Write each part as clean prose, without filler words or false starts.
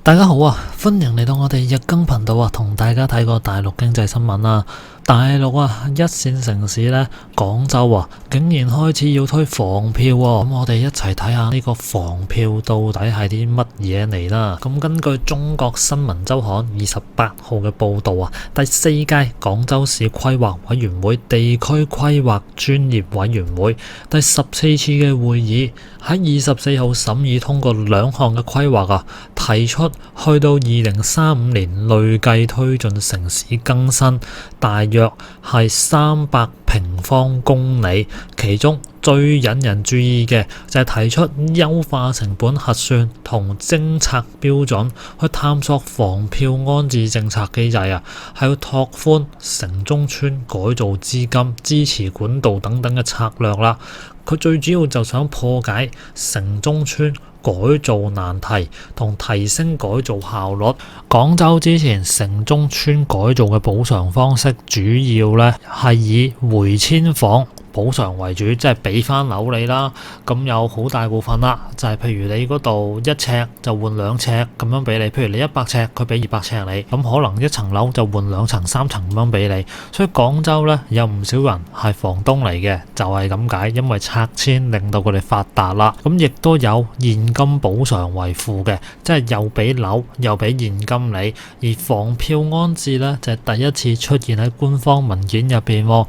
大家好啊，歡迎嚟到我哋日更頻道啊，同大家睇個大陸經濟新聞啊。大陸啊，一線城市咧，廣州啊，竟然開始要推房票喎。咁我哋一齊睇下呢個房票到底係啲乜嘢嚟啦。咁根據中國新聞週刊28號嘅報導啊，第4屆廣州市規劃委員會地區規劃專業委員會第14次嘅會議喺24號審議通過2項嘅規劃啊，提出去到2035年累計推進城市更新大約係300平方公里，其中最引人注意嘅就係提出優化成本核算同偵測標準，去探索房票安置政策機制啊，係要拓寬城中村改造資金、支持管道等等嘅策略啦。佢最主要就想破解城中村改造難題同提升改造效率。廣州之前城中村改造嘅補償方式主要咧係以回遷房補償為主，即係俾翻樓你啦。咁有好大部分啦，就係譬如你嗰度1尺就換2尺咁樣俾你，譬如你100尺佢俾200尺你，咁可能一層樓就換2層3層咁樣俾你。所以廣州咧有唔少人係房東嚟嘅，就係咁解，因為拆遷令到佢哋發達啦。咁亦都有現金補償為附嘅，即係又俾樓又俾現金你。而房票安置咧就係第一次出現喺官方文件入邊。咁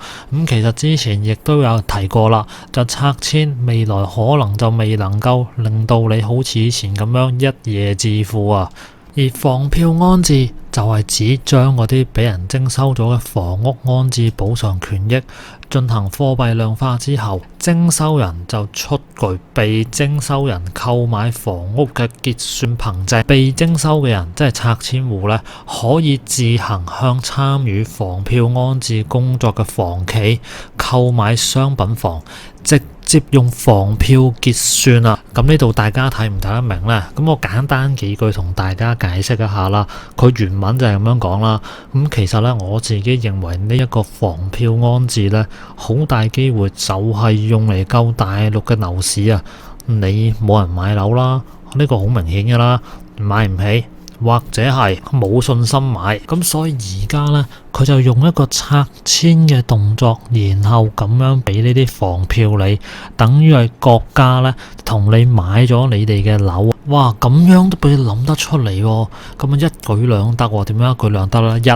其實之前亦都有提過啦，就拆遷未來可能就未能夠令到你好似以前咁樣一夜致富啊。而房票安置就係指將嗰啲俾人徵收咗嘅房屋安置補償權益進行貨幣量化之後，徵收人就出具被徵收人購買房屋嘅結算憑證。被徵收嘅人即係拆遷戶咧，可以自行向參與房票安置工作嘅房企購買商品房，直接用房票結算啊。咁呢度大家睇唔睇得明呢？咁我簡單幾句同大家解釋一下啦。佢原文就係咁樣講啦。咁其實咧，我自己認為呢一個房票安置咧，好大機會就係用嚟救大陸嘅樓市啊。你冇人買樓啦，呢個好明顯噶啦，買唔起，或者係冇信心買，咁所以而家呢，佢就用一個拆遷嘅動作，然後咁樣俾呢啲房票你，等於係國家呢同你買咗你哋嘅樓。哇，咁樣都俾你諗得出嚟喎，咁一舉兩得喎。點樣一舉兩得呢？一，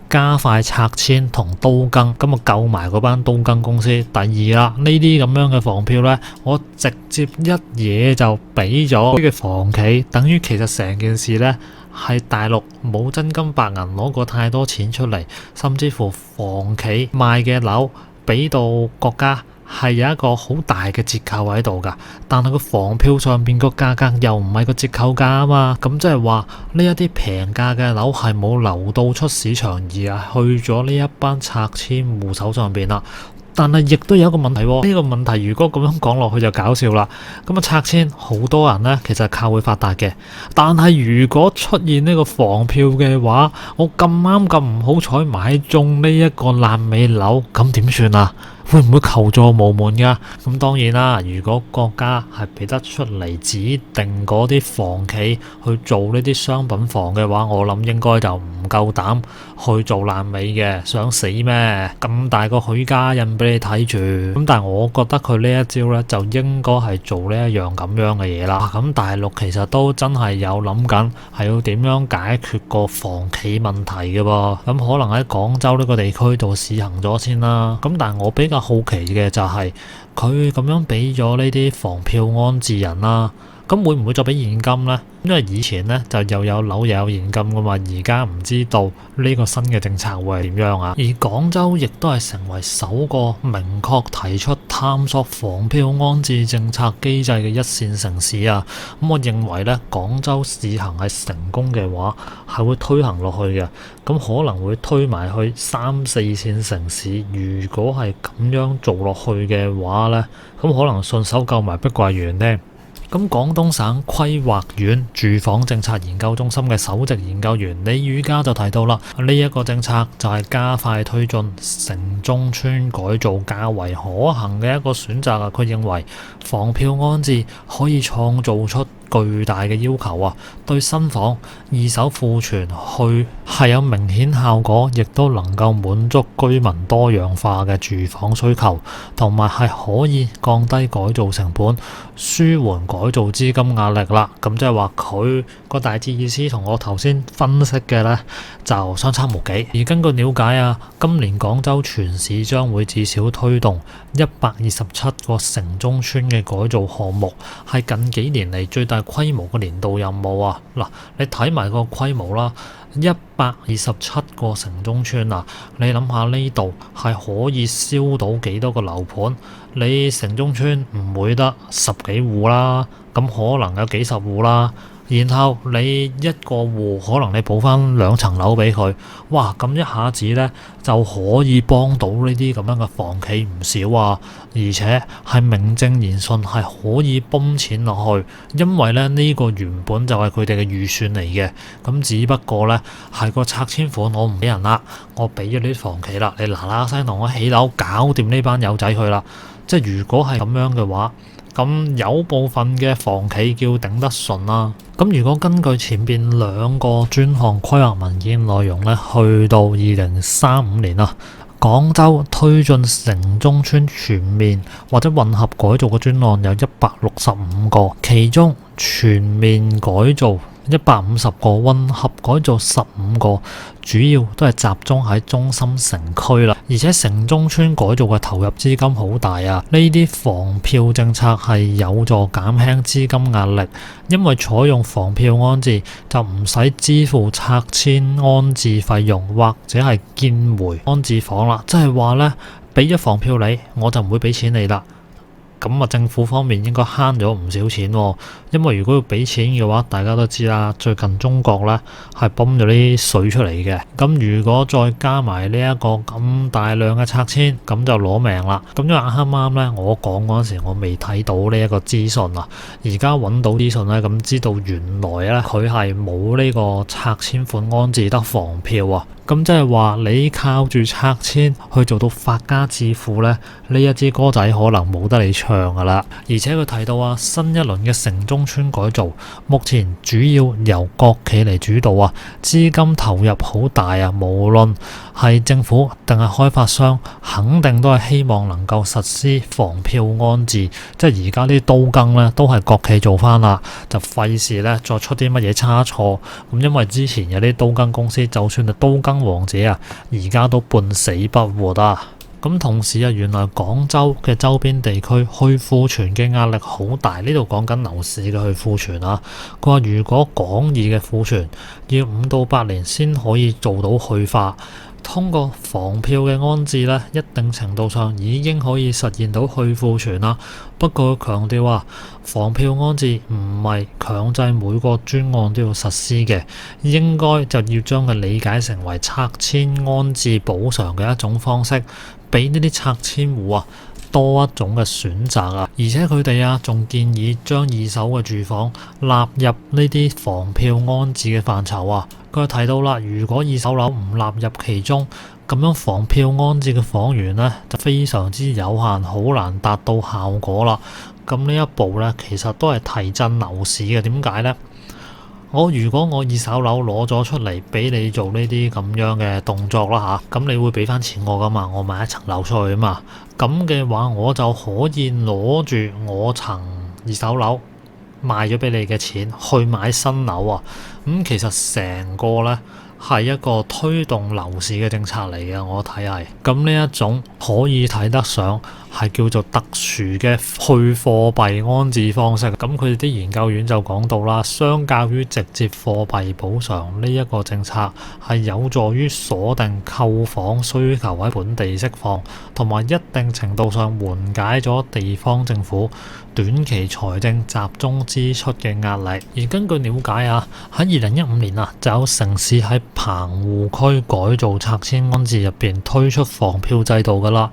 加快拆遷同都更，咁啊救埋嗰班都更公司。第二啦，呢啲咁樣嘅房票呢，我直接一嘢就俾咗呢個房企，等於其實成件事呢，係大陸冇真金白銀攞過太多錢出嚟，甚至乎房企賣嘅樓俾到國家係有一個好大嘅折扣喺度㗎，但係個房票上邊個價格又唔係個折扣價啊嘛。咁即係話呢一啲平價嘅樓係冇流到出市場，而係去咗呢一班拆遷戶手上邊啦。但係亦都有一個問題喎，呢個問題如果咁樣講落去就搞笑啦。咁啊拆遷好多人呢，其實係靠會發達嘅，但係如果出現呢個房票嘅話，我咁啱咁唔好彩買中呢一個爛尾樓，咁點算啊？會唔會求助無門㗎？咁當然啦，如果國家係俾得出嚟指定嗰啲房企去做呢啲商品房嘅話，我諗應該就唔夠膽去做爛尾嘅，想死咩？咁大個許家印俾你睇住。咁但係我覺得佢呢一招呢，就應該係做呢一樣咁樣嘅嘢啦。咁大陸其實都真係有諗緊係要點樣解決個房企問題嘅噃。咁可能喺廣州呢個地區度試行咗先啦。咁但係我比較好奇嘅就係佢咁樣俾咗呢啲房票安置人啦，咁會唔會再俾現金呢？因為以前呢就又有樓又有現金噶嘛，而家唔知道呢個新嘅政策會係點樣啊。而廣州亦都係成為首個明確提出探索房票安置政策機制嘅一線城市啊。咁我認為呢，廣州試行係成功嘅話，係會推行落去嘅。咁可能會推埋去3、4線城市。如果係咁樣做落去嘅話呢，咁可能順手救埋碧桂園呢。咁廣東省規劃院住房政策研究中心嘅首席研究員李宇嘉就提到啦，呢一個政策就係加快推進城中村改造較為可行嘅一個選擇啊。佢認為房票安置可以創造出巨大嘅要求啊，對新房二手庫存去係有明顯效果，亦都能夠滿足居民多樣化嘅住房需求，同埋係可以降低改造成本，舒緩改造資金壓力啦。咁即係話佢個大致意思同我頭先分析嘅呢就相差無幾。而根據了解啊，今年廣州全市將會至少推動127個城中村嘅改造項目，係近幾年嚟最大規模嘅年度任務啊！嗱，你睇埋個規模啦，127個城中村啊，你諗下呢度係可以燒到幾多個樓盤？你城中村唔會得10幾戶啦，咁可能有幾十戶啦。然後你一個戶可能你補翻2層樓俾佢，哇！咁一下子呢就可以幫到呢啲咁樣嘅房企唔少啊，而且係名正言順係可以泵錢落去，因為咧呢個原本就係佢哋嘅預算嚟嘅，咁只不過呢係個拆遷款我唔俾人啦，我俾咗啲房企啦，你嗱嗱聲同我起樓搞掂呢班友仔去啦，即係如果係咁樣嘅話。咁有部分嘅房企叫頂得順啦。咁如果根據前邊2個專項規劃文件內容呢，去到2035年啊，廣州推進城中村全面或者混合改造嘅專案有165個，其中全面改造150個，混合改造15個，主要都係集中喺中心城區啦。而且城中村改造嘅投入資金好大啊！呢啲房票政策係有助減輕資金壓力，因為採用房票安置就唔使支付拆遷安置費用或者係建回安置房啦。即係話呢，俾咗房票你，我就唔會俾錢你啦。咁啊，政府方面應該慳咗唔少錢喎，因為如果要俾錢嘅話，大家都知啦，最近中國咧係泵咗啲水出嚟嘅。咁如果再加埋呢一個咁大量嘅拆遷，咁就攞命啦。咁因為啱啱咧，我講嗰陣時我未睇到呢一個資訊啊，而家揾到資訊咧，咁知道原來咧佢係冇呢個拆遷款安置得房票啊。咁即係話你靠住拆遷去做到發家致富呢，呢一支歌仔可能冇得你唱噶啦。而且佢提到啊，新一輪嘅城中村改造，目前主要由國企嚟主導啊，資金投入好大啊，無論係政府定係開發商，肯定都係希望能夠實施房票安置。即係而家啲刀羹呢，都係國企做翻啦，就費事呢再出啲乜嘢差錯。咁因為之前有啲刀羹公司，就算係刀羹王者啊，而家都半死不活啊！咁同時啊，原來廣州嘅周邊地區去庫存嘅壓力好大，呢度講緊樓市嘅去庫存啊。佢話如果廣義嘅庫存要5到8年先可以做到去化，通過房票嘅安置呢，一定程度上已經可以實現到去庫存啦。不過強調啊，房票安置唔係強制每個專案都要實施嘅，應該就要將佢理解成為拆遷安置補償嘅一種方式，俾呢啲拆遷戶啊多一種嘅選擇啊。而且佢哋啊仲建議將二手嘅住房納入呢啲房票安置嘅範疇啊。佢提到啦，如果二手樓唔納入其中，咁樣房票安置嘅房源呢，就非常之有限，好難達到效果啦。咁呢一步呢，其實都係提振樓市嘅。點解呢？如果我二手樓攞咗出嚟俾你做呢啲咁樣嘅動作啦嚇，咁你會俾翻錢我噶嘛？我買一層樓出去啊嘛，咁嘅話我就可以攞住我層二手樓賣咗俾你嘅錢去買新樓啊。其實成個呢係一個推動樓市嘅政策嚟嘅，我睇係。咁呢一種可以睇得上係叫做特殊嘅去貨幣安置方式。咁佢哋啲研究院就講到啦，相較於直接貨幣補償呢一個政策，係有助於鎖定購房需求喺本地釋放，同埋一定程度上緩解咗地方政府短期財政集中支出嘅壓力。而根據了解啊，喺2015年啊，就有城市喺棚戶區改造拆遷安置入邊推出房票制度噶啦。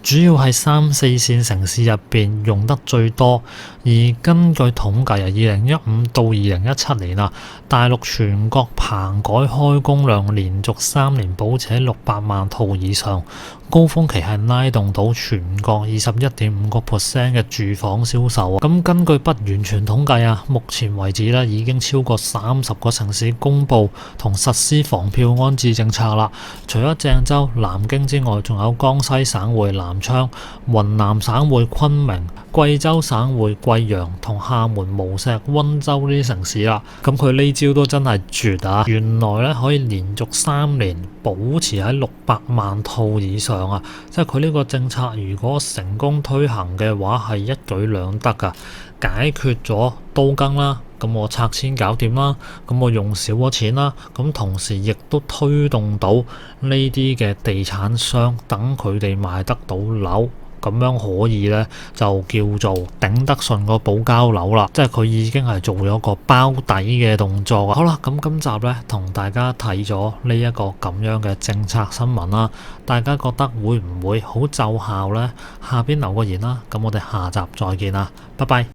主要係3、4線城市入邊用得最多。而根據統計啊，2015到2017年啊，大陸全國棚改開工量連續3年保持喺600萬套以上，高峰期係拉動到全國21.5% 嘅住房銷售啊。咁根據不完全統計啊，目前為止咧已經超過30個城市公布同實施房票安置政策啦。除咗鄭州、南京之外，仲有江西省會南昌、雲南省會昆明、貴州省會貴陽同廈門、無錫、溫州呢啲城市啦。咁佢呢招都真係絕啊！原來咧可以連續3年保持喺600萬套以上啊！即係佢呢個政策如果成功推行嘅話，係一舉兩得噶，解決咗都更啦，咁我拆遷搞掂啦，咁我用少咗錢啦，咁同時亦都推動到呢啲嘅地產商等佢哋賣得到樓。咁樣可以咧，就叫做頂得順個保交樓啦，即係佢已經係做咗個包底嘅動作啊。好啦，咁今集咧同大家睇咗呢一個咁樣嘅政策新聞啦，大家覺得會唔會好奏效呢？下邊留個言啦，咁我哋下集再見啦，拜拜。